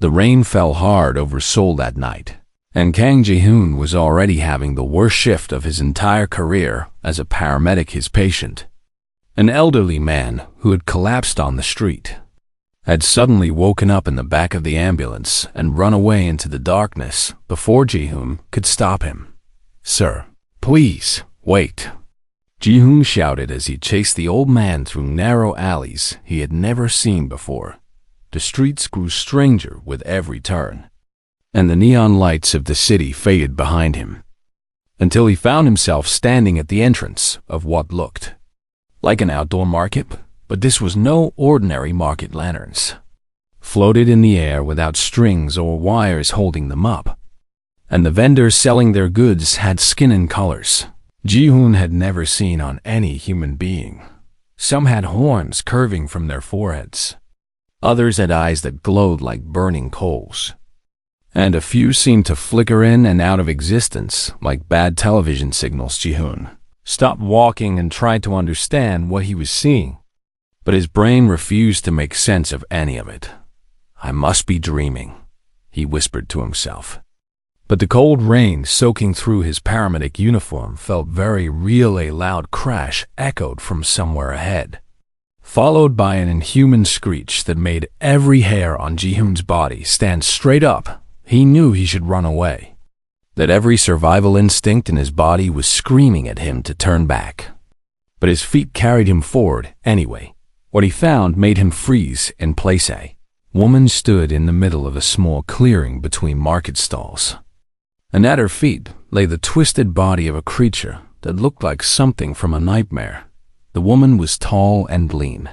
The rain fell hard over Seoul that night, and Kang Ji-hoon was already having the worst shift of his entire career as a paramedic. His patient, an elderly man who had collapsed on the street, had suddenly woken up in the back of the ambulance and run away into the darkness before Ji-hoon could stop him. "Sir, please, wait," Ji-hoon shouted as he chased the old man through narrow alleys he had never seen before. The streets grew stranger with every turn, and the neon lights of the city faded behind him, until he found himself standing at the entrance of what looked like an outdoor market. But this was no ordinary market. Lanterns floated in the air without strings or wires holding them up, and the vendors selling their goods had skin and colors Ji-hoon had never seen on any human being. Some had horns curving from their foreheads, others had eyes that glowed like burning coals, and a few seemed to flicker in and out of existence like bad television signals. Ji-hoon stopped walking and tried to understand what he was seeing, but his brain refused to make sense of any of it. "I must be dreaming," he whispered to himself. But the cold rain soaking through his paramedic uniform felt very real. A loud crash echoed from somewhere ahead, followed by an inhuman screech that made every hair on Ji-hoon's body stand straight up. He knew he should run away, that every survival instinct in his body was screaming at him to turn back. But his feet carried him forward anyway. What he found made him freeze in place. A woman stood in the middle of a small clearing between market stalls, and at her feet lay the twisted body of a creature that looked like something from a nightmare. The woman was tall and lean,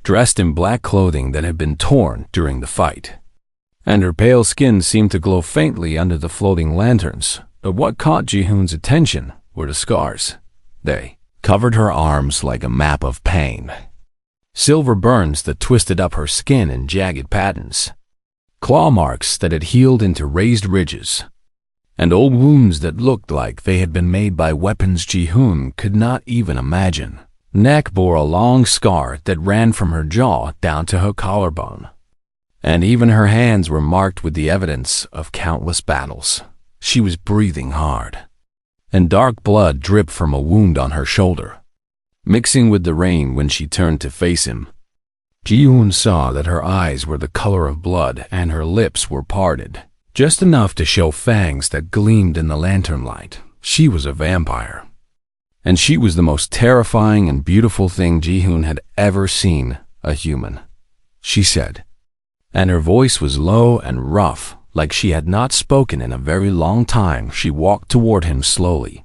dressed in black clothing that had been torn during the fight, and her pale skin seemed to glow faintly under the floating lanterns. But what caught Ji-hoon's attention were the scars. They covered her arms like a map of pain. Silver burns that twisted up her skin in jagged patterns, claw marks that had healed into raised ridges, and old wounds that looked like they had been made by weapons Ji-hoon could not even imagine. Neck bore a long scar that ran from her jaw down to her collarbone, and even her hands were marked with the evidence of countless battles. She was breathing hard, and dark blood dripped from a wound on her shoulder, mixing with the rain. When she turned to face him, Ji-hoon saw that her eyes were the color of blood and her lips were parted, just enough to show fangs that gleamed in the lantern light. She was a vampire, and she was the most terrifying and beautiful thing Ji-hoon had ever seen. "A human," she said, and her voice was low and rough, like she had not spoken in a very long time. She walked toward him slowly,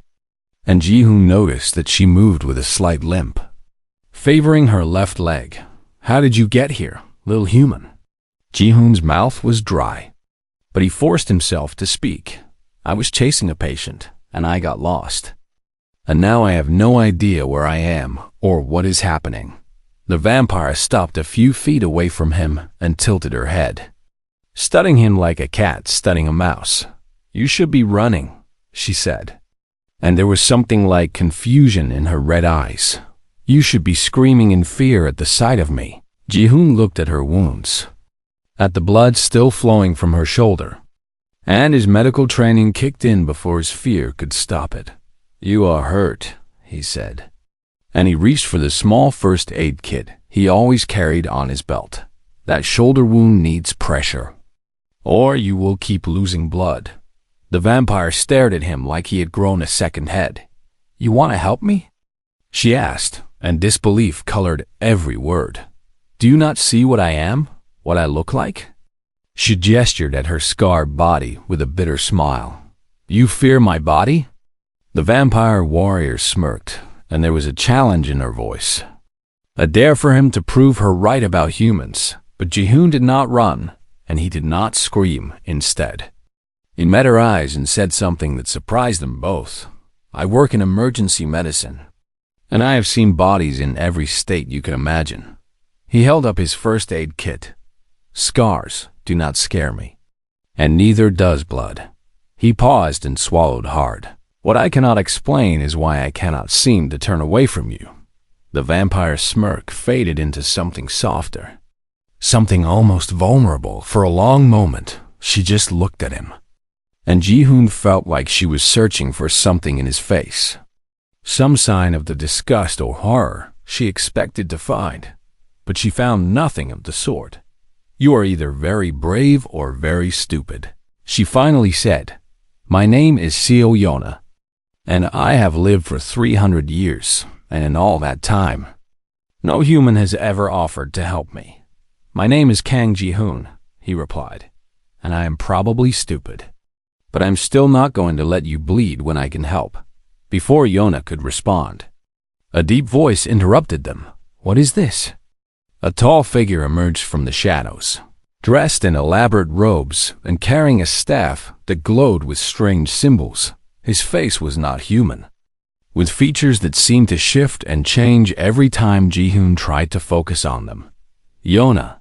and Ji-hoon noticed that she moved with a slight limp, favoring her left leg. "How did you get here, little human?" Ji-hoon's mouth was dry, but he forced himself to speak. "I was chasing a patient, and I got lost. And now I have no idea where I am or what is happening." The vampire stopped a few feet away from him and tilted her head, studying him like a cat studying a mouse. "You should be running," she said, and there was something like confusion in her red eyes. "You should be screaming in fear at the sight of me." Ji-hoon looked at her wounds, at the blood still flowing from her shoulder, and his medical training kicked in before his fear could stop it. "You are hurt," he said, and he reached for the small first aid kit he always carried on his belt. "That shoulder wound needs pressure, or you will keep losing blood." The vampire stared at him like he had grown a second head. "You want to help me?" she asked, and disbelief colored every word. "Do you not see what I am? What I look like?" She gestured at her scarred body with a bitter smile. "You fear my body?" The vampire warrior smirked, and there was a challenge in her voice, a dare for him to prove her right about humans. But Ji-hoon did not run, and he did not scream. Instead, he met her eyes and said something that surprised them both. "I work in emergency medicine, and I have seen bodies in every state you can imagine." He held up his first aid kit. "Scars do not scare me, and neither does blood." He paused and swallowed hard. "What I cannot explain is why I cannot seem to turn away from you." The vampire's smirk faded into something softer. something almost vulnerable. For a long moment, she just looked at him. And Ji-hoon felt like she was searching for something in his face. Some sign of the disgust or horror she expected to find, but she found nothing of the sort. "You are either very brave or very stupid," she finally said. "My name is Seo Yona, and I have lived for 300 years, and in all that time, no human has ever offered to help me. My name is Kang Ji-hoon," he replied, "and I am probably stupid. But I'm still not going to let you bleed when I can help." Before Yona could respond, a deep voice interrupted them. "What is this?" A tall figure emerged from the shadows, dressed in elaborate robes and carrying a staff that glowed with strange symbols. His face was not human, with features that seemed to shift and change every time Ji-hoon tried to focus on them. "Yona,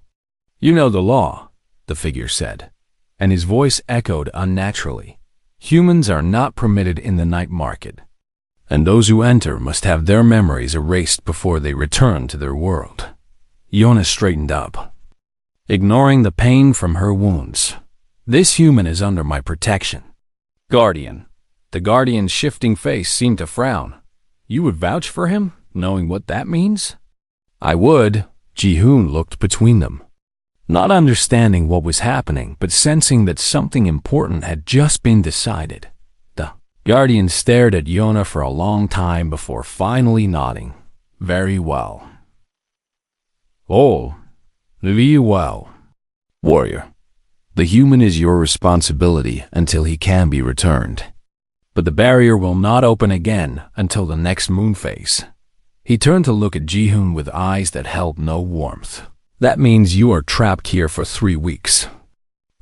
you know the law," the figure said, and his voice echoed unnaturally. "Humans are not permitted in the night market, and those who enter must have their memories erased before they return to their world." Yona straightened up, ignoring the pain from her wounds. "This human is under my protection." "Guardian." The Guardian's shifting face seemed to frown. "You would vouch for him, knowing what that means?" "I would." Ji-hoon looked between them, not understanding what was happening, but sensing that something important had just been decided. The Guardian stared at Yona for a long time before finally nodding. "Very well." "Oh, very well. Warrior, the human is your responsibility until he can be returned. But the barrier will not open again until the next moon phase." He turned to look at Ji-hoon with eyes that held no warmth. "That means you are trapped here for 3 weeks.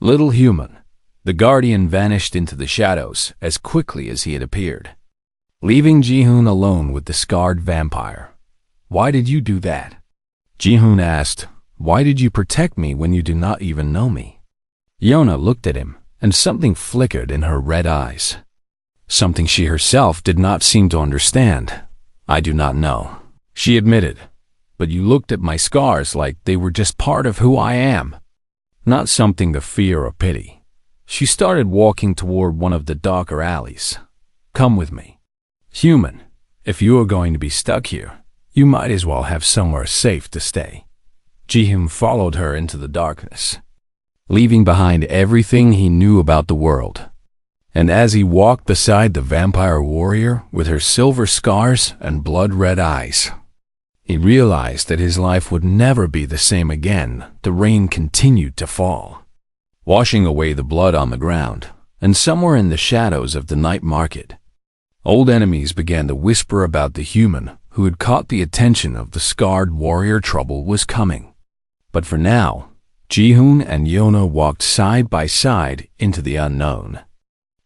Little human." The Guardian vanished into the shadows as quickly as he had appeared, leaving Ji-hoon alone with the scarred vampire. "Why did you do that?" Ji-hoon asked. "Why did you protect me when you do not even know me?" Yona looked at him, and something flickered in her red eyes. Something she herself did not seem to understand. "I do not know," she admitted. "But you looked at my scars like they were just part of who I am, not something to fear or pity." She started walking toward one of the darker alleys. "Come with me. Human, if you are going to be stuck here, you might as well have somewhere safe to stay." Ji-hoon followed her into the darkness, leaving behind everything he knew about the world. And as he walked beside the vampire warrior with her silver scars and blood-red eyes, he realized that his life would never be the same again. The rain continued to fall, washing away the blood on the ground, and somewhere in the shadows of the night market, old enemies began to whisper about the human who had caught the attention of the scarred warrior. Trouble was coming. But for now, Ji-hoon and Yona walked side by side into the unknown.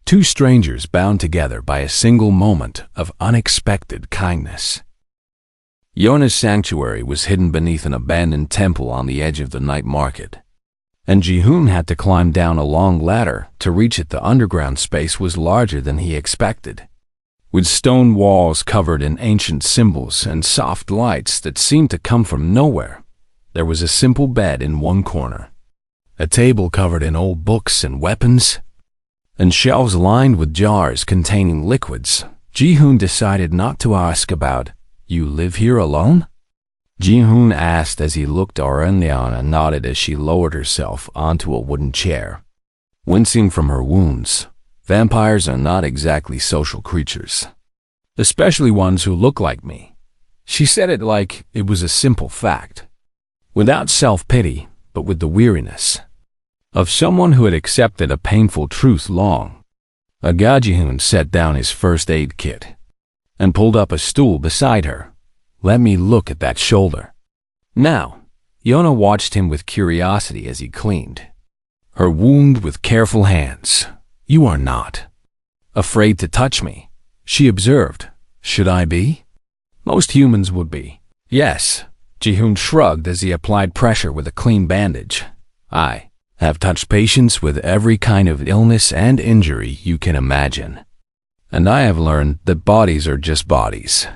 Two strangers bound together by a single moment of unexpected kindness. Yona's sanctuary was hidden beneath an abandoned temple on the edge of the night market, and Ji-hoon had to climb down a long ladder to reach it. The underground space was larger than he expected, with stone walls covered in ancient symbols and soft lights that seemed to come from nowhere. There was a simple bed in one corner, a table covered in old books and weapons, and shelves lined with jars containing liquids. Ji-hoon decided not to ask about, "You live here alone?" Ji-hoon asked as he looked at her, and Yona nodded as she lowered herself onto a wooden chair, wincing from her wounds. Vampires are not exactly social creatures, especially ones who look like me. She said it like it was a simple fact, without self-pity, but with the weariness of someone who had accepted a painful truth long ago. Ji-hoon set down his first aid kit and pulled up a stool beside her. "Let me look at that shoulder." Now, Yona watched him with curiosity as he cleaned her wound with careful hands. "You are not afraid to touch me," she observed. "Should I be?" "Most humans would be." "Yes." Ji-hoon shrugged as he applied pressure with a clean bandage. "I have touched patients with every kind of illness and injury you can imagine, and I have learned that bodies are just bodies,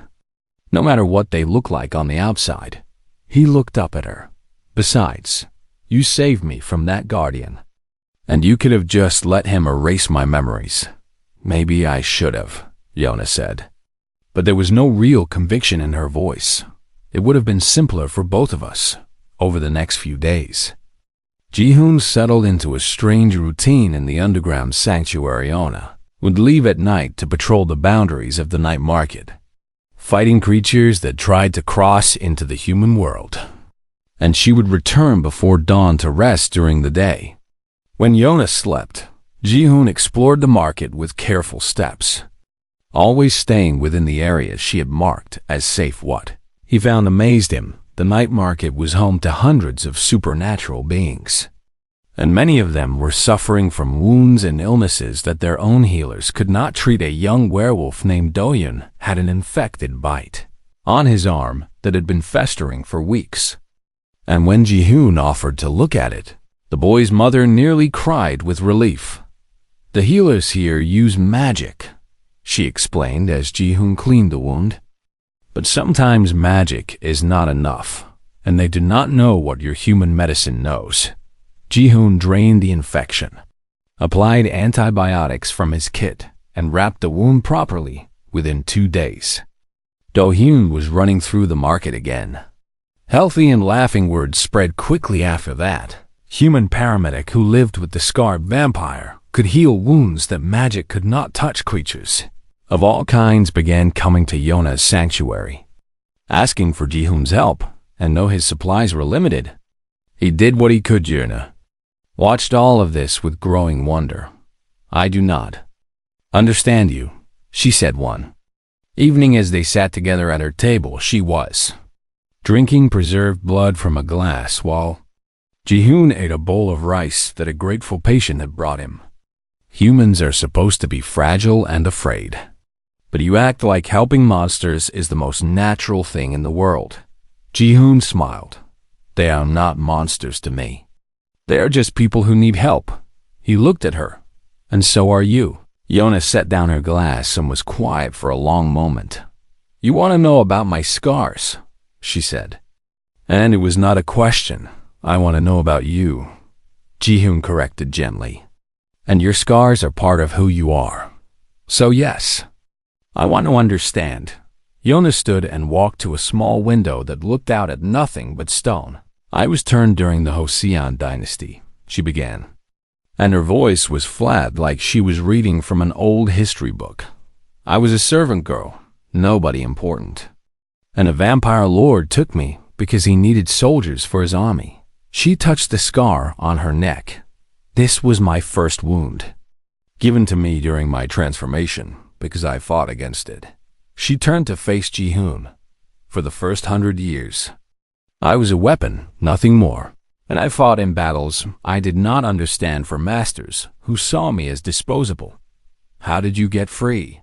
no matter what they look like on the outside." He looked up at her. "Besides, You saved me from that guardian. And you could have just let him erase my memories. Maybe I should have, Yona said. But there was no real conviction in her voice. It would have been simpler for both of us over the next few days. Ji-hoon settled into a strange routine in the underground sanctuary. Yona would leave at night to patrol the boundaries of the night market, fighting creatures that tried to cross into the human world. And she would return before dawn to rest during the day. When Yona slept, Ji-hoon explored the market with careful steps, always staying within the areas she had marked as safe. What he found amazed him. The night market was home to hundreds of supernatural beings, and many of them were suffering from wounds and illnesses that their own healers could not treat. A young werewolf named Doyun had an infected bite on his arm that had been festering for weeks. And when Ji-hoon offered to look at it, the boy's mother nearly cried with relief. The healers here use magic, she explained as Ji-hoon cleaned the wound. But sometimes magic is not enough, and they do not know what your human medicine knows. Ji-hoon drained the infection, applied antibiotics from his kit, and wrapped the wound properly within 2 days. Do-hyun was running through the market again. Healthy and laughing word spread quickly after that. Human paramedic who lived with the scarred vampire could heal wounds that magic could not touch. Creatures of all kinds began coming to Yona's sanctuary, asking for Ji-hoon's help, and though his supplies were limited, he did what he could. Yona watched all of this with growing wonder. I do not understand you, she said one evening as they sat together at her table. She was drinking preserved blood from a glass while Ji-hoon ate a bowl of rice that a grateful patient had brought him. Humans are supposed to be fragile and afraid, but you act like helping monsters is the most natural thing in the world. Ji-hoon smiled. They are not monsters to me. They are just people who need help. He looked at her. And so are you. Yona set down her glass and was quiet for a long moment. You want to know about my scars, she said. And it was not a question. I want to know about you, Ji-hoon corrected gently. And your scars are part of who you are. So yes, I want to understand. Yona stood and walked to a small window that looked out at nothing but stone. I was turned during the Joseon dynasty, she began, and her voice was flat like she was reading from an old history book. I was a servant girl, nobody important. And a vampire lord took me because he needed soldiers for his army. She touched the scar on her neck. This was my first wound, given to me during my transformation because I fought against it. She turned to face Ji-hoon. For the first 100 years, I was a weapon, nothing more, and I fought in battles I did not understand for masters who saw me as disposable. How did you get free?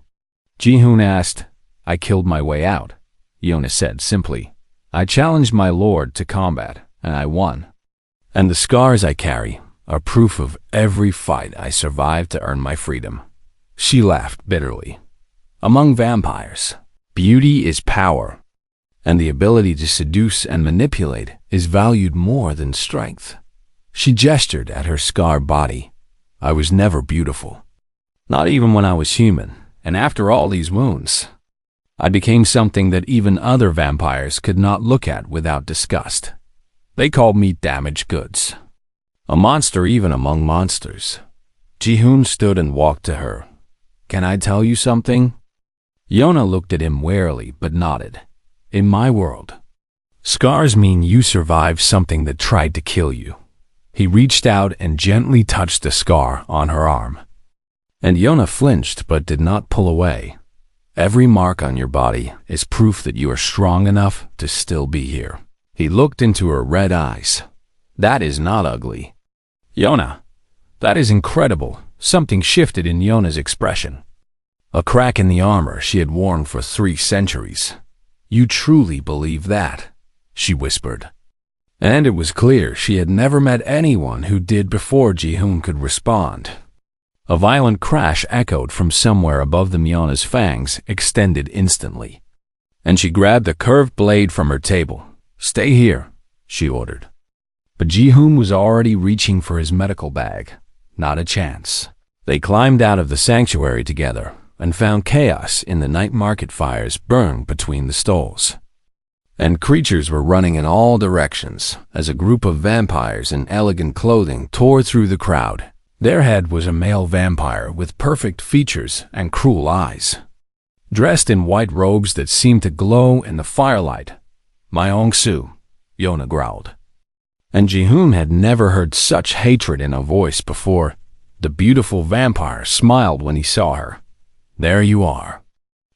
Ji-hoon asked. I killed my way out, Yona said simply. I challenged my lord to combat, and I won. And the scars I carry are proof of every fight I survived to earn my freedom. She laughed bitterly. Among vampires, beauty is power, and the ability to seduce and manipulate is valued more than strength. She gestured at her scarred body. I was never beautiful, not even when I was human, and after all these wounds, I became something that even other vampires could not look at without disgust. They called me damaged goods, a monster even among monsters. Ji-hoon stood and walked to her. Can I tell you something? Yona looked at him warily but nodded. In my world, scars mean you survived something that tried to kill you. He reached out and gently touched the scar on her arm. And Yona flinched but did not pull away. Every mark on your body is proof that you are strong enough to still be here. He looked into her red eyes. That is not ugly. Yona, that is incredible. Something shifted in Yona's expression. A crack in the armor she had worn for 3 centuries. You truly believe that? She whispered. And it was clear she had never met anyone who did before Ji-hoon could respond. A violent crash echoed from somewhere above them. Yona's fangs extended instantly, and she grabbed a curved blade from her table. Stay here, she ordered. But Ji-hoon was already reaching for his medical bag. Not a chance. They climbed out of the sanctuary together and found chaos in the night market fires burned between the stalls. And creatures were running in all directions as a group of vampires in elegant clothing tore through the crowd. Their head was a male vampire with perfect features and cruel eyes, dressed in white robes that seemed to glow in the firelight. "Myong-soo," Yona growled. And Ji-hoon had never heard such hatred in a voice before. The beautiful vampire smiled when he saw her. "There you are,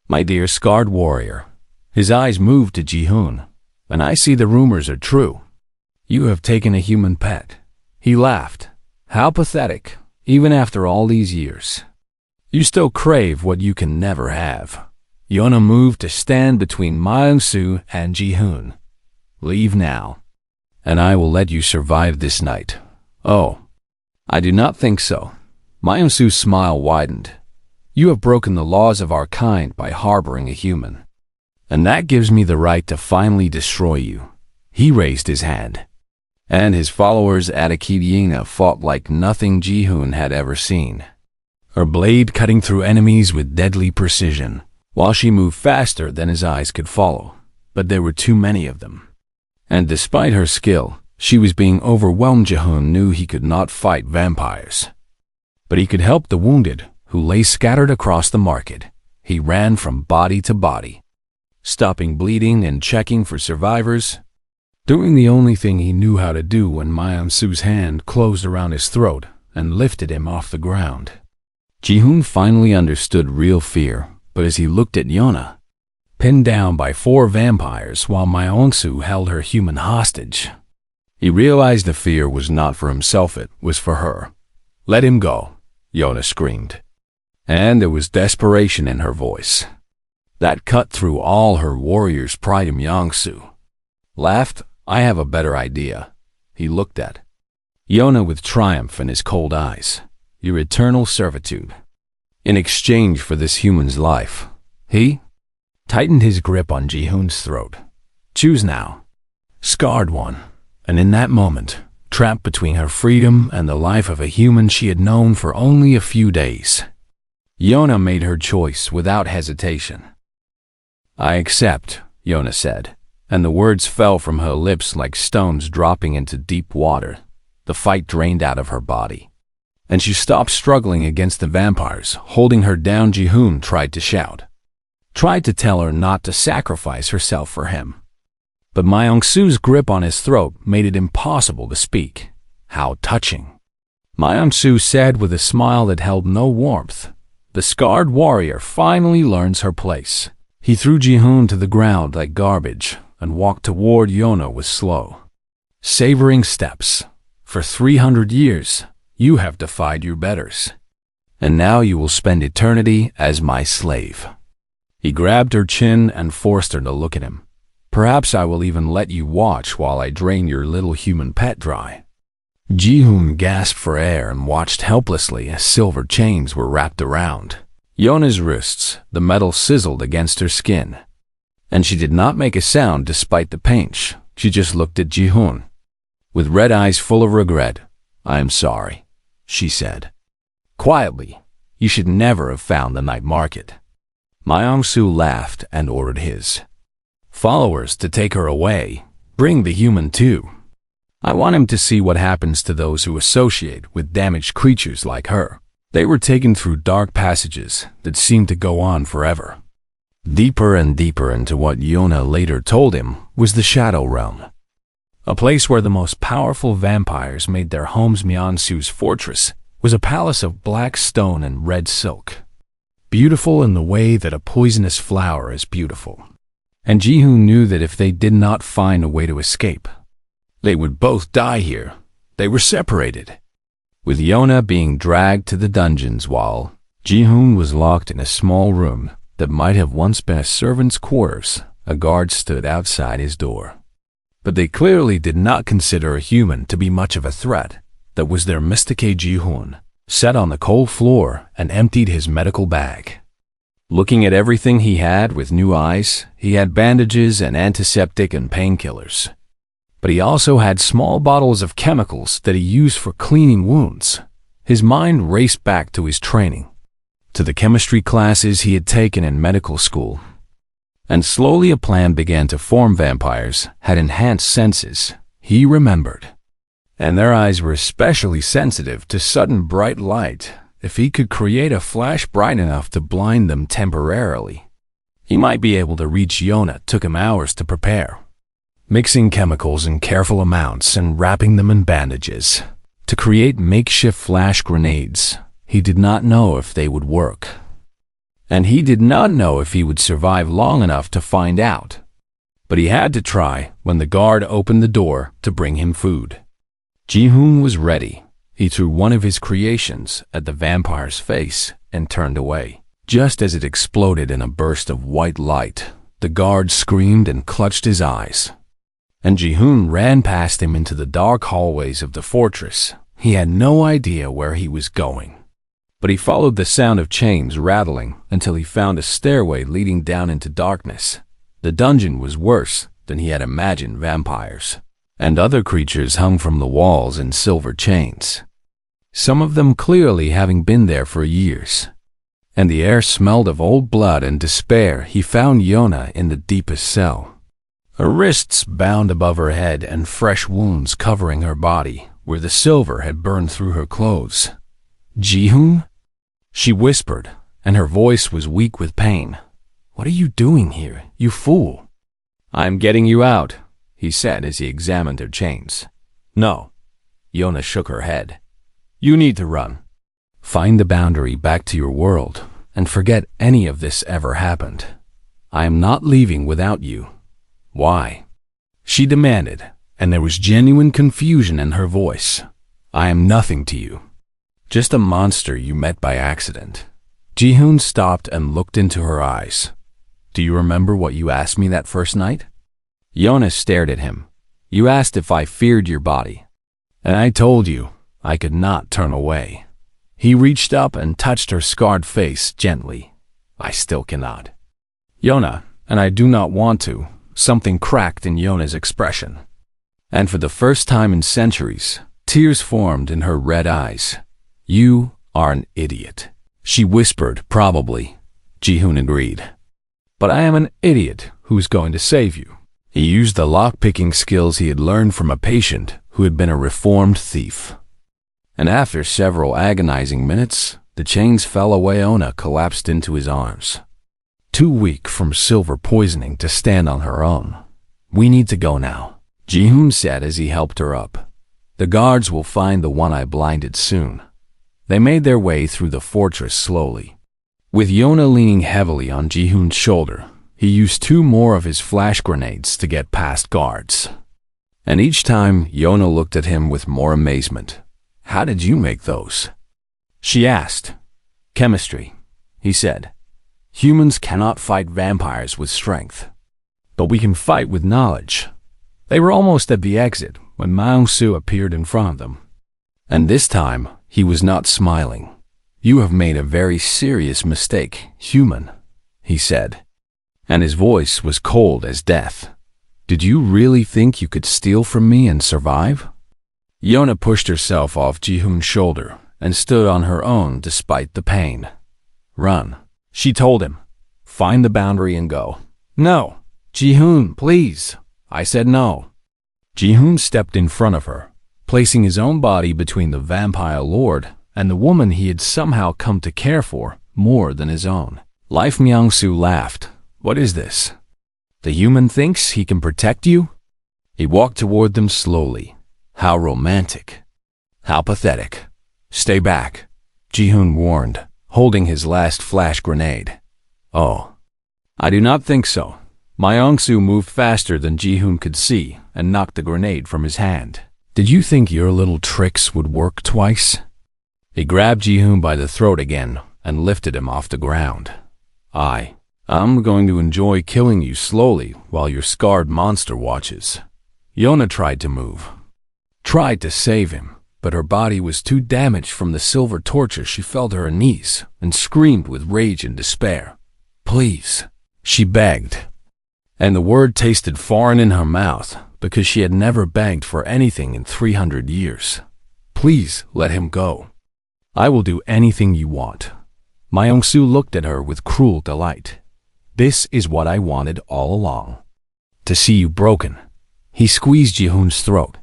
my dear scarred warrior." His eyes moved to Ji-hoon. "And I see the rumors are true. You have taken a human pet." He laughed. "How pathetic, even after all these years. You still crave what you can never have." Yona moved to stand between Myong-soo and Ji-hoon. "Leave now, and I will let you survive this night." "Oh, I do not think so." Myong-soo's smile widened. "You have broken the laws of our kind by harboring a human, and that gives me the right to finally destroy you." He raised his hand, and his followers at Akidina fought like nothing Ji-hoon had ever seen. Her blade cutting through enemies with deadly precision, while she moved faster than his eyes could follow. But there were too many of them. And despite her skill, she was being overwhelmed. Ji-hoon knew he could not fight vampires, but he could help the wounded who lay scattered across the market. He ran from body to body, stopping bleeding and checking for survivors, doing the only thing he knew how to do when Myong-soo's hand closed around his throat and lifted him off the ground. Ji-hoon finally understood real fear, but as he looked at Yona, pinned down by 4 vampires while Myong-soo held her human hostage, he realized the fear was not for himself, it was for her. "Let him go," Yona screamed, and there was desperation in her voice that cut through all her warrior's pride. Myong-soo laughed. "I have a better idea." He looked at Yona with triumph in his cold eyes. "Your eternal servitude in exchange for this human's life." He tightened his grip on Ji-hoon's throat. "Choose now, scarred one." And in that moment, trapped between her freedom and the life of a human she had known for only a few days, Yona made her choice without hesitation. "I accept," Yona said, and the words fell from her lips like stones dropping into deep water. The fight drained out of her body, and she stopped struggling against the vampires, holding her down. Ji-hoon tried to shout, tried to tell her not to sacrifice herself for him. But Myong-soo's grip on his throat made it impossible to speak. "How touching," Myong-soo said with a smile that held no warmth. "The scarred warrior finally learns her place." He threw Ji-hoon to the ground like garbage and walked toward Yona with slow, savoring steps. "For 300 years, you have defied your betters, and now you will spend eternity as my slave." He grabbed her chin and forced her to look at him. "Perhaps I will even let you watch while I drain your little human pet dry." Ji-hoon gasped for air and watched helplessly as silver chains were wrapped around Yona's wrists. The metal sizzled against her skin, and she did not make a sound despite the pain. She just looked at Ji-hoon with red eyes full of regret. "I am sorry," she said quietly. "You should never have found the night market." Myong-soo laughed and ordered his followers to take her away. "Bring the human too. I want him to see what happens to those who associate with damaged creatures like her." They were taken through dark passages that seemed to go on forever. Deeper and deeper into what Yona later told him was the Shadow Realm, a place where the most powerful vampires made their homes. Myong-soo's fortress was a palace of black stone and red silk, beautiful in the way that a poisonous flower is beautiful. And Ji-hoon knew that if they did not find a way to escape, they would both die here. They were separated, with Yona being dragged to the dungeons while Ji-hoon was locked in a small room that might have once been a servant's quarters. A guard stood outside his door, but they clearly did not consider a human to be much of a threat. That was their mistake. Ji-hoon sat on the cold floor and emptied his medical bag, looking at everything he had with new eyes. He had bandages and antiseptic and painkillers, but he also had small bottles of chemicals that he used for cleaning wounds. His mind raced back to his training, to the chemistry classes he had taken in medical school. And slowly a plan began to form. Vampires had enhanced senses, he remembered. And their eyes were especially sensitive to sudden bright light. If he could create a flash bright enough to blind them temporarily, he might be able to reach Yona. Took him hours to prepare, mixing chemicals in careful amounts and wrapping them in bandages to create makeshift flash grenades. He did not know if they would work, and he did not know if he would survive long enough to find out. But he had to try. When the guard opened the door to bring him food, Ji-hoon was ready. He threw one of his creations at the vampire's face and turned away. Just as it exploded in a burst of white light, the guard screamed and clutched his eyes, and Ji-hoon ran past him into the dark hallways of the fortress. He had no idea where he was going, but he followed the sound of chains rattling until he found a stairway leading down into darkness. The dungeon was worse than he had imagined. Vampires and other creatures hung from the walls in silver chains, some of them clearly having been there for years, and the air smelled of old blood and despair. He found Yona in the deepest cell, her wrists bound above her head and fresh wounds covering her body where the silver had burned through her clothes. "Ji-hoon?" she whispered, and her voice was weak with pain. "What are you doing here, you fool?" "I'm getting you out," he said as he examined her chains. "No." Yona shook her head. "You need to run. Find the boundary back to your world and forget any of this ever happened. I am not leaving without you." "Why?" she demanded, and there was genuine confusion in her voice. "I am nothing to you. Just a monster you met by accident." Ji-hoon stopped and looked into her eyes. "Do you remember what you asked me that first night?" Yona stared at him. "You asked if I feared your body, and I told you I could not turn away." He reached up and touched her scarred face gently. "I still cannot, Yona, and I do not want to." Something cracked in Yona's expression, and for the first time in centuries, tears formed in her red eyes. "You are an idiot," she whispered. "Probably," Ji-hoon agreed. "But I am an idiot who's going to save you." He used the lock-picking skills he had learned from a patient who had been a reformed thief. And after several agonizing minutes, the chains fell away. Yona collapsed into his arms, too weak from silver poisoning to stand on her own. "We need to go now," Ji-hoon said as he helped her up. "The guards will find the one I blinded soon." They made their way through the fortress slowly, with Yona leaning heavily on Ji-hoon's shoulder. He used 2 more of his flash grenades to get past guards, and each time Yona looked at him with more amazement. "How did you make those?" she asked. "Chemistry," he said. "Humans cannot fight vampires with strength, but we can fight with knowledge." They were almost at the exit when Mao-su appeared in front of them, and this time he was not smiling. "You have made a very serious mistake, human," he said, and his voice was cold as death. "Did you really think you could steal from me and survive?" Yona pushed herself off Ji-hoon's shoulder and stood on her own despite the pain. "Run," she told him. "Find the boundary and go." "No, Ji-hoon, please." "I said no." Ji-hoon stepped in front of her, placing his own body between the vampire lord and the woman he had somehow come to care for more than his own. Life Myung-soo laughed. "What is this? The human thinks he can protect you?" He walked toward them slowly. "How romantic. How pathetic." "Stay back," Ji-hoon warned, holding his last flash grenade. "Oh, I do not think so." Myung-soo moved faster than Ji-hoon could see and knocked the grenade from his hand. "Did you think your little tricks would work twice?" He grabbed Ji-hoon by the throat again and lifted him off the ground. I'm going to enjoy killing you slowly while your scarred monster watches." Yona tried to move, tried to save him, but her body was too damaged from the silver torture. She fell to her knees and screamed with rage and despair. "Please," she begged, and the word tasted foreign in her mouth, because she had never begged for anything in 300 years. Please let him go. I will do anything you want. Myung-soo looked at her with cruel delight. This is what I wanted all along. To see you broken. He squeezed Ji-hoon's throat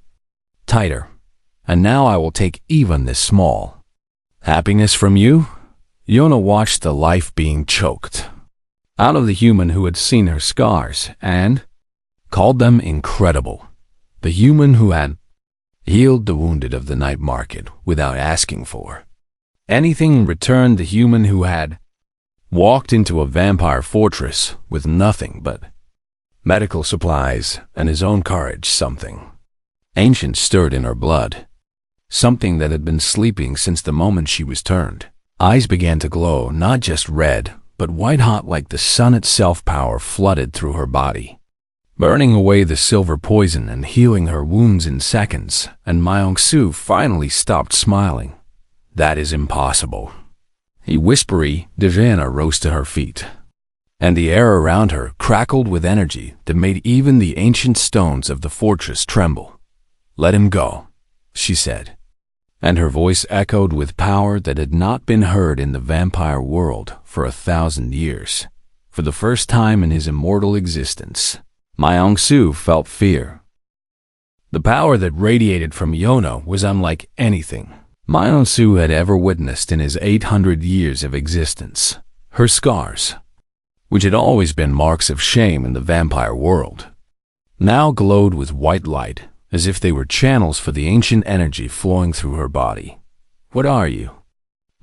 tighter. And now I will take even this small happiness from you? Yona watched the life being choked out of the human who had seen her scars and called them incredible. The human who had healed the wounded of the night market without asking for anything in return. The human who had walked into a vampire fortress with nothing but medical supplies and his own courage. Something ancient stirred in her blood. Something that had been sleeping since the moment she was turned. Eyes began to glow, not just red, but white-hot like the sun itself. Power flooded through her body, burning away the silver poison and healing her wounds in seconds, and Myung-soo finally stopped smiling. That is impossible. A whispery Devana rose to her feet, and the air around her crackled with energy that made even the ancient stones of the fortress tremble. Let him go, she said, and her voice echoed with power that had not been heard in the vampire world for 1,000 years. For the first time in his immortal existence, Myung-soo felt fear. The power that radiated from Yona was unlike anything Myung-soo had ever witnessed in his 800 years of existence. Her scars, which had always been marks of shame in the vampire world, now glowed with white light, as if they were channels for the ancient energy flowing through her body. What are you?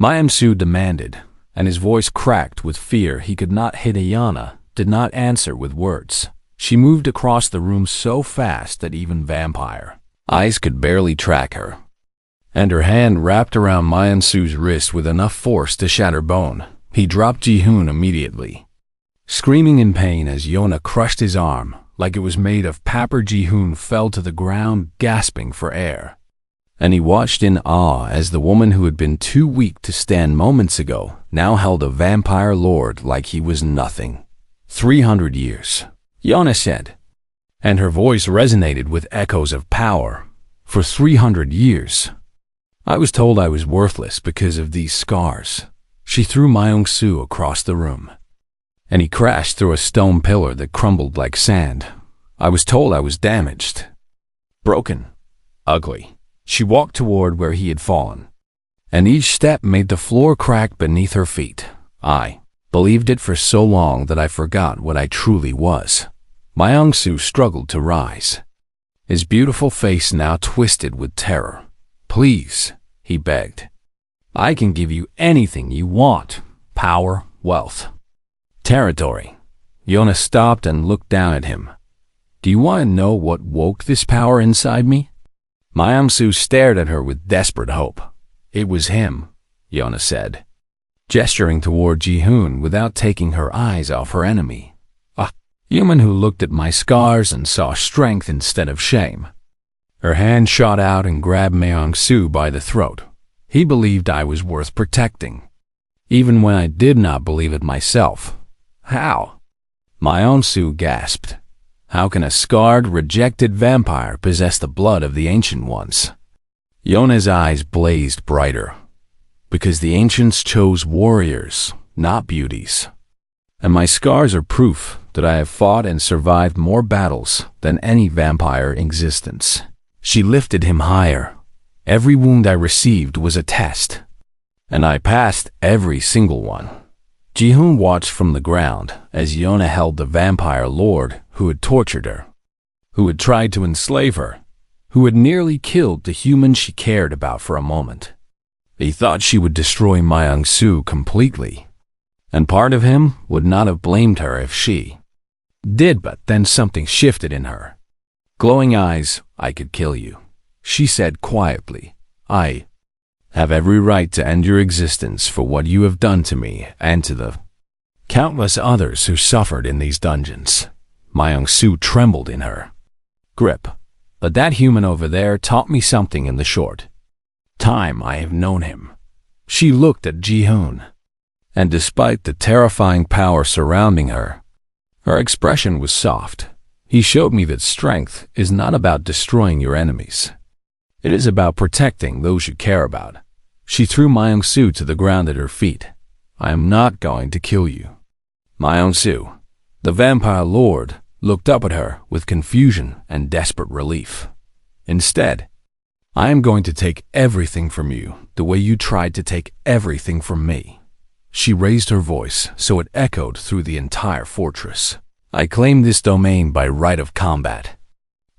Myung-soo demanded, and his voice cracked with fear. He could not hit Ayana, did not answer with words. She moved across the room so fast that even vampire eyes could barely track her, and her hand wrapped around Myung-soo's wrist with enough force to shatter bone. He dropped Ji-hoon immediately, screaming in pain as Yona crushed his arm like it was made of paper. Ji-hoon fell to the ground, gasping for air, and he watched in awe as the woman who had been too weak to stand moments ago now held a vampire lord like he was nothing. 300 years, Yona said, and her voice resonated with echoes of power. For 300 years, I was told I was worthless because of these scars. She threw Myung-soo across the room, and he crashed through a stone pillar that crumbled like sand. I was told I was damaged, broken, ugly. She walked toward where he had fallen, and each step made the floor crack beneath her feet. I believed it for so long that I forgot what I truly was. Myung-soo struggled to rise, his beautiful face now twisted with terror. Please, he begged. I can give you anything you want. Power, wealth, territory. Yona stopped and looked down at him. Do you want to know what woke this power inside me? Myung-soo stared at her with desperate hope. It was him, Yona said, gesturing toward Ji-hoon without taking her eyes off her enemy. A human who looked at my scars and saw strength instead of shame. Her hand shot out and grabbed Myung-soo by the throat. He believed I was worth protecting, even when I did not believe it myself. How? Myung-soo gasped. How can a scarred, rejected vampire possess the blood of the Ancient Ones? Yona's eyes blazed brighter. Because the Ancients chose warriors, not beauties. And my scars are proof that I have fought and survived more battles than any vampire in existence. She lifted him higher. Every wound I received was a test, and I passed every single one. Ji-hoon watched from the ground as Yona held the vampire lord who had tortured her, who had tried to enslave her, who had nearly killed the human she cared about for a moment. He thought she would destroy Myung-soo completely, and part of him would not have blamed her if she did, but then something shifted in her. Glowing eyes, I could kill you, she said quietly. I have every right to end your existence for what you have done to me and to the countless others who suffered in these dungeons. Myung-soo trembled in her grip. But that human over there taught me something in the short time I have known him. She looked at Ji-hoon, and despite the terrifying power surrounding her, her expression was soft. He showed me that strength is not about destroying your enemies. It is about protecting those you care about. She threw Myung-soo to the ground at her feet. I am not going to kill you. Myung-soo, the vampire lord, looked up at her with confusion and desperate relief. Instead, I am going to take everything from you the way you tried to take everything from me. She raised her voice so it echoed through the entire fortress. I claim this domain by right of combat,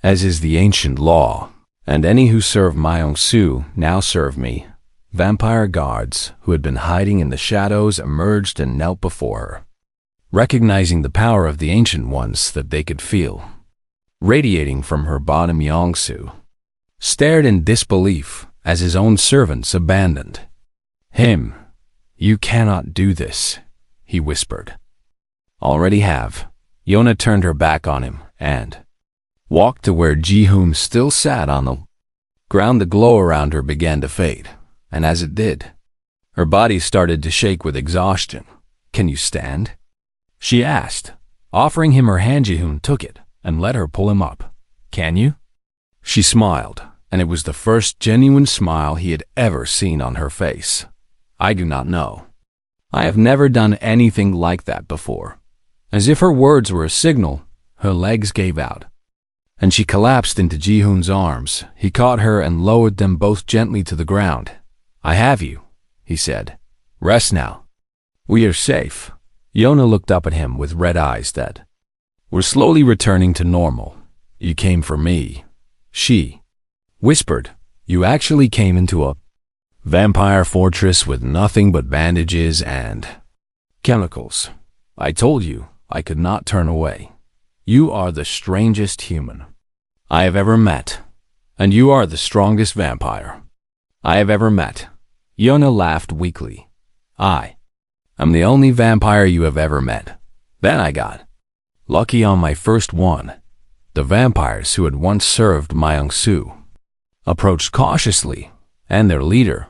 as is the ancient law, and any who serve Myung-soo now serve me. Vampire guards who had been hiding in the shadows emerged and knelt before her, recognizing the power of the ancient ones that they could feel. Radiating from her bottom, Myung-soo stared in disbelief as his own servants abandoned him. You cannot do this, he whispered. Already have. Yona turned her back on him and walked to where Ji-hoon still sat on the ground. The glow around her began to fade, and as it did, her body started to shake with exhaustion. Can you stand? She asked. Offering him her hand, Ji-hoon took it and let her pull him up. Can you? She smiled, and it was the first genuine smile he had ever seen on her face. I do not know. I have never done anything like that before. As if her words were a signal, her legs gave out, and she collapsed into Ji-hoon's arms. He caught her and lowered them both gently to the ground. I have you, he said. Rest now. We are safe. Yona looked up at him with red eyes that were slowly returning to normal. You came for me, she whispered. You actually came into a vampire fortress with nothing but bandages and chemicals. I told you I could not turn away. You are the strangest human I have ever met, and you are the strongest vampire I have ever met. Yona laughed weakly. I am the only vampire you have ever met. Then I got lucky on my first one. The vampires who had once served Myung-soo approached cautiously, and their leader,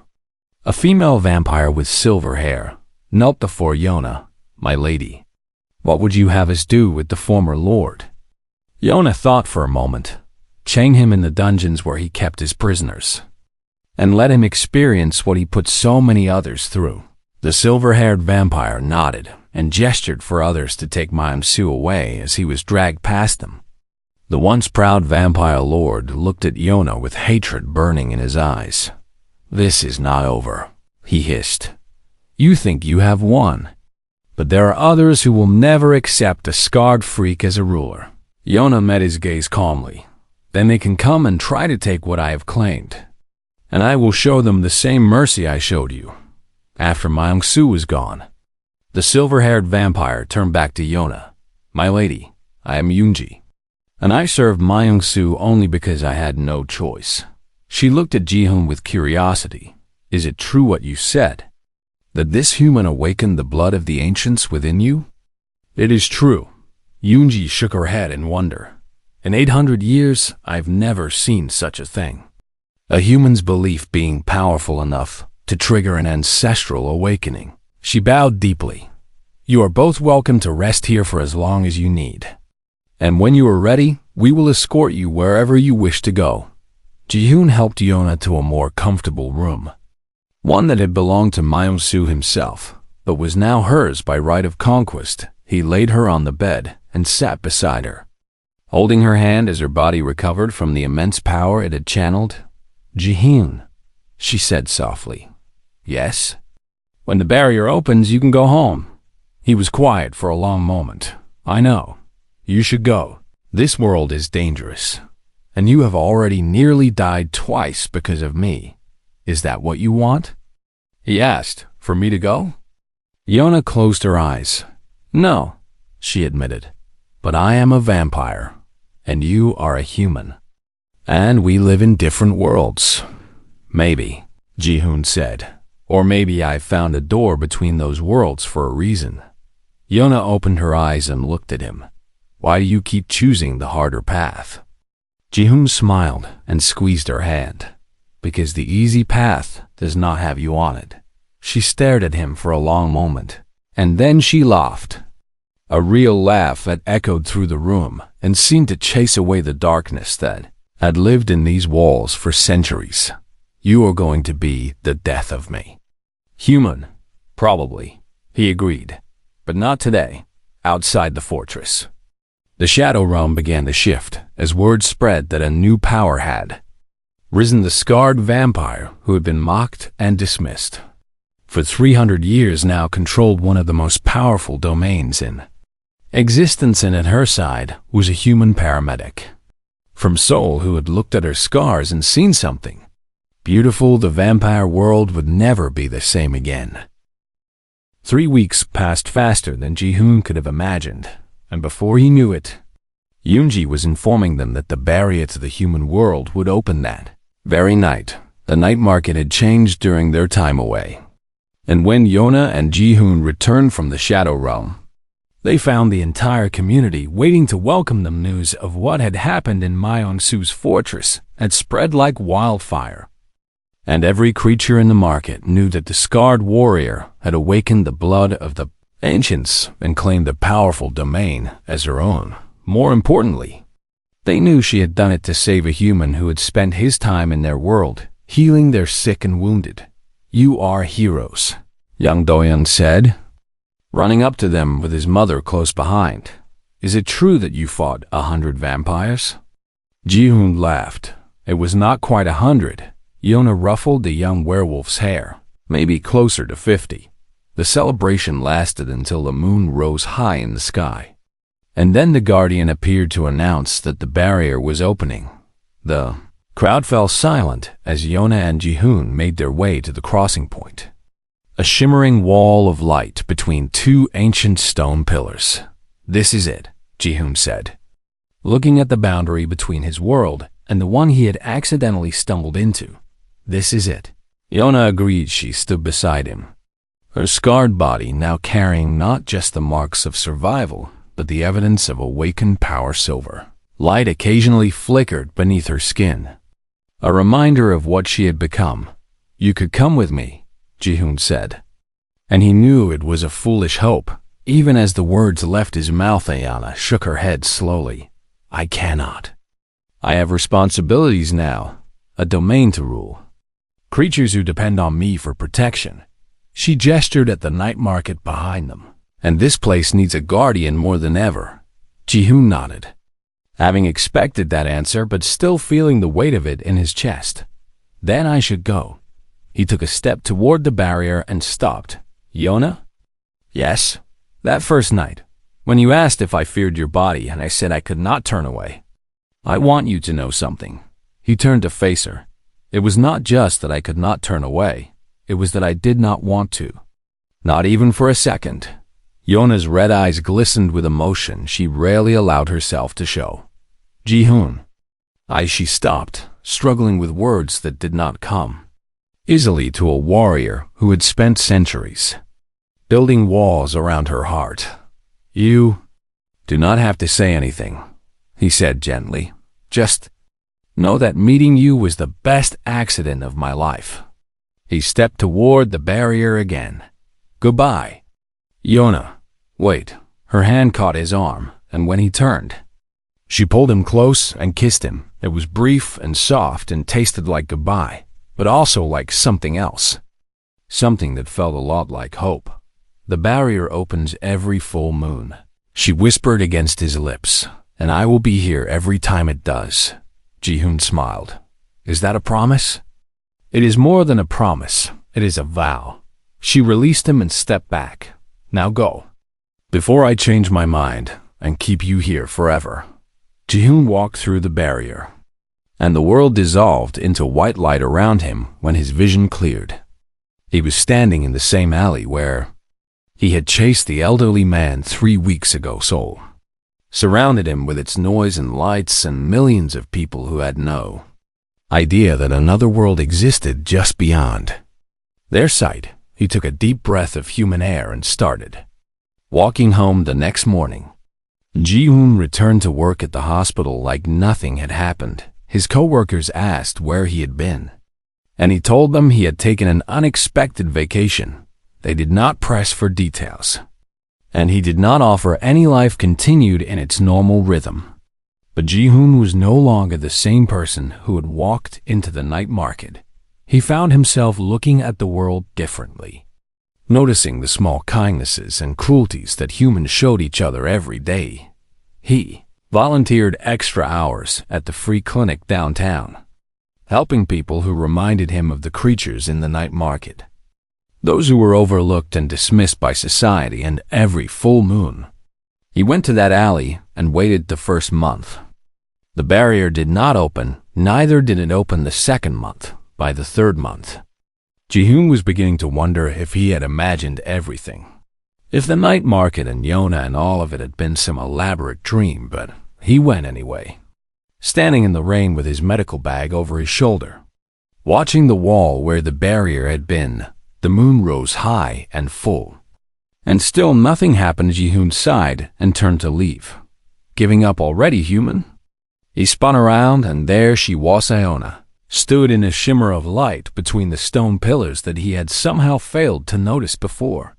a female vampire with silver hair, knelt before Yona. My lady, what would you have us do with the former lord? Yona thought for a moment. Chain him in the dungeons where he kept his prisoners, and let him experience what he put so many others through. The silver-haired vampire nodded and gestured for others to take Myung-soo away as he was dragged past them. The once proud vampire lord looked at Yona with hatred burning in his eyes. This is not over, he hissed. You think you have won, but there are others who will never accept a scarred freak as a ruler. Yona met his gaze calmly. Then they can come and try to take what I have claimed, and I will show them the same mercy I showed you. After Myung-soo was gone, the silver-haired vampire turned back to Yona. My lady, I am Yoonji, and I served Myung-soo only because I had no choice. She looked at Ji-hoon with curiosity. Is it true what you said, that this human awakened the blood of the ancients within you? It is true. Yoonji shook her head in wonder. In 800 years, I've never seen such a thing. A human's belief being powerful enough to trigger an ancestral awakening. She bowed deeply. You are both welcome to rest here for as long as you need. And when you are ready, we will escort you wherever you wish to go. Ji-hoon helped Yona to a more comfortable room, one that had belonged to Myung-soo himself, but was now hers by right of conquest. He laid her on the bed and sat beside her, holding her hand as her body recovered from the immense power it had channeled. Ji-hoon, she said softly. Yes? When the barrier opens, you can go home. He was quiet for a long moment. I know. You should go. This world is dangerous, and you have already nearly died twice because of me. Is that what you want? He asked. For me to go? Yona closed her eyes. No, she admitted. But I am a vampire, and you are a human. And we live in different worlds. Maybe, Ji-hoon said. Or maybe I found a door between those worlds for a reason. Yona opened her eyes and looked at him. Why do you keep choosing the harder path? Ji-hoon smiled and squeezed her hand. Because the easy path does not have you on it. She stared at him for a long moment, and then she laughed. A real laugh that echoed through the room and seemed to chase away the darkness that had lived in these walls for centuries. You are going to be the death of me. Human, probably, he agreed, but not today, outside the fortress. The Shadow Realm began to shift as word spread that a new power had risen, the scarred vampire who had been mocked and dismissed for 300 years now controlled one of the most powerful domains in existence, and at her side was a human paramedic from Seoul who had looked at her scars and seen something beautiful. The vampire world would never be the same again. 3 weeks passed faster than Ji-hoon could have imagined, and before he knew it, Yoonji was informing them that the barrier to the human world would open that very night. The night market had changed during their time away, and when Yona and Ji-hoon returned from the Shadow Realm, they found the entire community waiting to welcome them. News of what had happened in Myeon-su's fortress had spread like wildfire, and every creature in the market knew that the scarred warrior had awakened the blood of the ancients and claimed the powerful domain as her own. More importantly, they knew she had done it to save a human who had spent his time in their world, healing their sick and wounded. You are heroes, young Doyeon said, running up to them with his mother close behind. Is it true that you fought 100 vampires? Ji-hoon laughed. It was not quite 100. Yona ruffled the young werewolf's hair, maybe closer to 50. The celebration lasted until the moon rose high in the sky, and then the guardian appeared to announce that the barrier was opening. The crowd fell silent as Yona and Ji-hoon made their way to the crossing point, a shimmering wall of light between two ancient stone pillars. This is it, Ji-hoon said, looking at the boundary between his world and the one he had accidentally stumbled into. This is it. Yona agreed. She stood beside him, her scarred body now carrying not just the marks of survival, but the evidence of awakened power. Silver light occasionally flickered beneath her skin, a reminder of what she had become. You could come with me, Ji-hoon said, and he knew it was a foolish hope. Even as the words left his mouth, Ayana shook her head slowly. I cannot. I have responsibilities now, a domain to rule, creatures who depend on me for protection. She gestured at the night market behind them. And this place needs a guardian more than ever. Ji-hoon nodded, having expected that answer but still feeling the weight of it in his chest. Then I should go. He took a step toward the barrier and stopped. Yona? Yes? That first night, when you asked if I feared your body and I said I could not turn away. I want you to know something. He turned to face her. It was not just that I could not turn away. It was that I did not want to. Not even for a second. Yona's red eyes glistened with emotion she rarely allowed herself to show. Ji-hoon. She stopped, struggling with words that did not come easily to a warrior who had spent centuries building walls around her heart. You do not have to say anything, he said gently. Just know that meeting you was the best accident of my life. He stepped toward the barrier again. Goodbye. Yona. Wait. Her hand caught his arm, and when he turned, she pulled him close and kissed him. It was brief and soft and tasted like goodbye, but also like something else. Something that felt a lot like hope. The barrier opens every full moon, she whispered against his lips, and I will be here every time it does. Ji-hoon smiled. Is that a promise? It is more than a promise. It is a vow. She released him and stepped back. Now go, before I change my mind and keep you here forever. Ji-hoon walked through the barrier, and the world dissolved into white light around him when his vision cleared. He was standing in the same alley where he had chased the elderly man 3 weeks ago. Seoul surrounded him with its noise and lights and millions of people who had no idea that another world existed just beyond their sight. He took a deep breath of human air and started walking home. The next morning, Ji-hoon returned to work at the hospital like nothing had happened. His co-workers asked where he had been, and he told them he had taken an unexpected vacation. They did not press for details, and he did not offer any. Life continued in its normal rhythm. But Ji-hoon was no longer the same person who had walked into the night market. He found himself looking at the world differently, noticing the small kindnesses and cruelties that humans showed each other every day. He volunteered extra hours at the free clinic downtown, helping people who reminded him of the creatures in the night market, those who were overlooked and dismissed by society. And every full moon, he went to that alley and waited the first month. The barrier did not open, neither did it open the second month. By the third month, Ji-hoon was beginning to wonder if he had imagined everything, if the night market and Yona and all of it had been some elaborate dream. But he went anyway, standing in the rain with his medical bag over his shoulder. Watching the wall where the barrier had been, the moon rose high and full, and still nothing happened. Ji-hoon sighed and turned to leave. Giving up already, human? He spun around, and there she was. Iona stood in a shimmer of light between the stone pillars that he had somehow failed to notice before.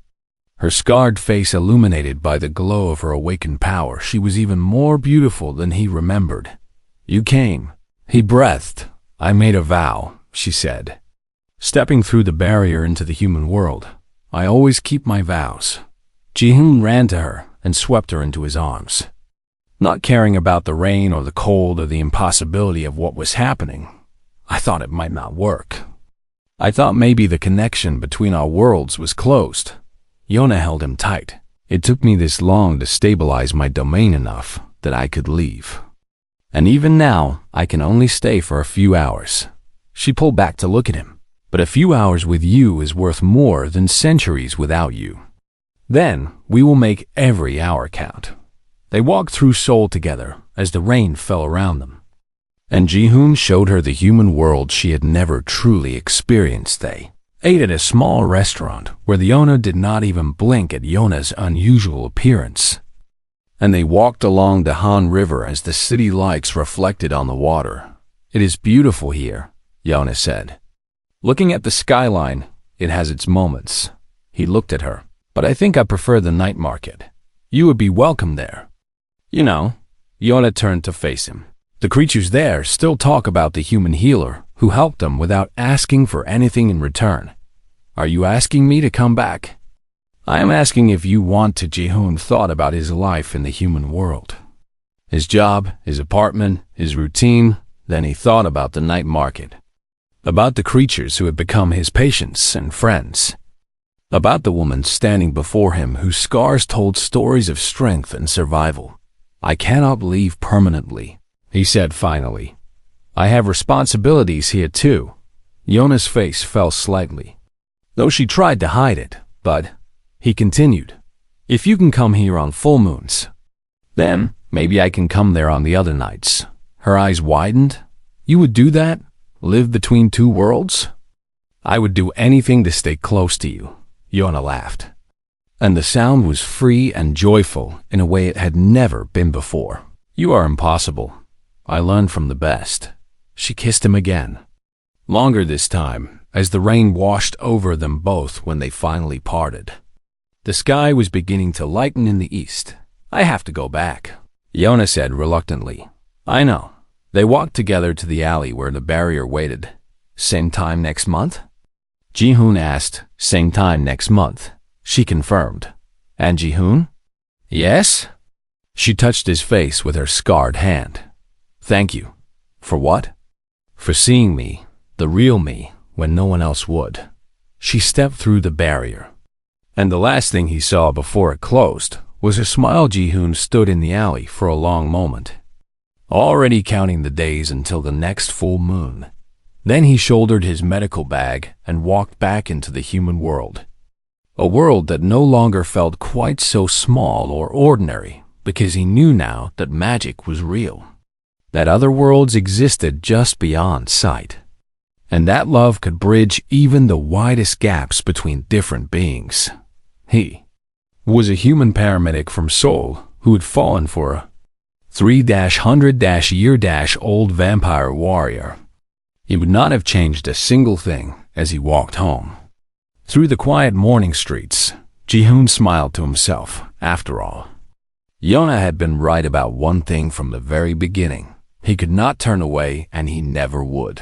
Her scarred face illuminated by the glow of her awakened power, she was even more beautiful than he remembered. "You came," he breathed. "I made a vow," she said, stepping through the barrier into the human world. "I always keep my vows." Ji-hoon ran to her and swept her into his arms, not caring about the rain or the cold or the impossibility of what was happening. "I thought it might not work. I thought maybe the connection between our worlds was closed." Yona held him tight. "It took me this long to stabilize my domain enough that I could leave. And even now, I can only stay for a few hours." She pulled back to look at him. "But a few hours with you is worth more than centuries without you. Then we will make every hour count." They walked through Seoul together as the rain fell around them, and Ji-hoon showed her the human world she had never truly experienced. They ate at a small restaurant where the owner did not even blink at Yona's unusual appearance, and they walked along the Han River as the city lights reflected on the water. "It is beautiful here," Yona said. "Looking at the skyline, it has its moments." He looked at her. "But I think I prefer the night market. You would be welcome there." "You know," Yona turned to face him, "the creatures there still talk about the human healer who helped them without asking for anything in return. Are you asking me to come back?" "I am asking if you want to." Ji-hoon thought about his life in the human world, his job, his apartment, his routine. Then he thought about the night market, about the creatures who had become his patients and friends, about the woman standing before him whose scars told stories of strength and survival. "I cannot leave permanently," he said finally. "I have responsibilities here too." Yona's face fell slightly, though she tried to hide it. "But," he continued, "if you can come here on full moons, then maybe I can come there on the other nights." Her eyes widened. "You would do that? Live between two worlds?" "I would do anything to stay close to you," Yona laughed, and the sound was free and joyful in a way it had never been before. "You are impossible. I learned from the best." She kissed him again, longer this time, as the rain washed over them both when they finally parted. The sky was beginning to lighten in the east. "I have to go back," Yona said reluctantly. "I know." They walked together to the alley where the barrier waited. "Same time next month?" Ji-hoon asked. "Same time next month," she confirmed. "And Ji-hoon?" "Yes?" She touched his face with her scarred hand. "Thank you." "For what?" "For seeing me, the real me, when no one else would." She stepped through the barrier, and the last thing he saw before it closed was her smile. Ji-hoon stood in the alley for a long moment, already counting the days until the next full moon. Then he shouldered his medical bag and walked back into the human world, a world that no longer felt quite so small or ordinary, because he knew now that magic was real, that other worlds existed just beyond sight, and that love could bridge even the widest gaps between different beings. He was a human paramedic from Seoul who had fallen for a 300-year-old vampire warrior. He would not have changed a single thing as he walked home. Through the quiet morning streets, Ji-hoon smiled to himself. After all, Yona had been right about one thing from the very beginning. He could not turn away, and he never would.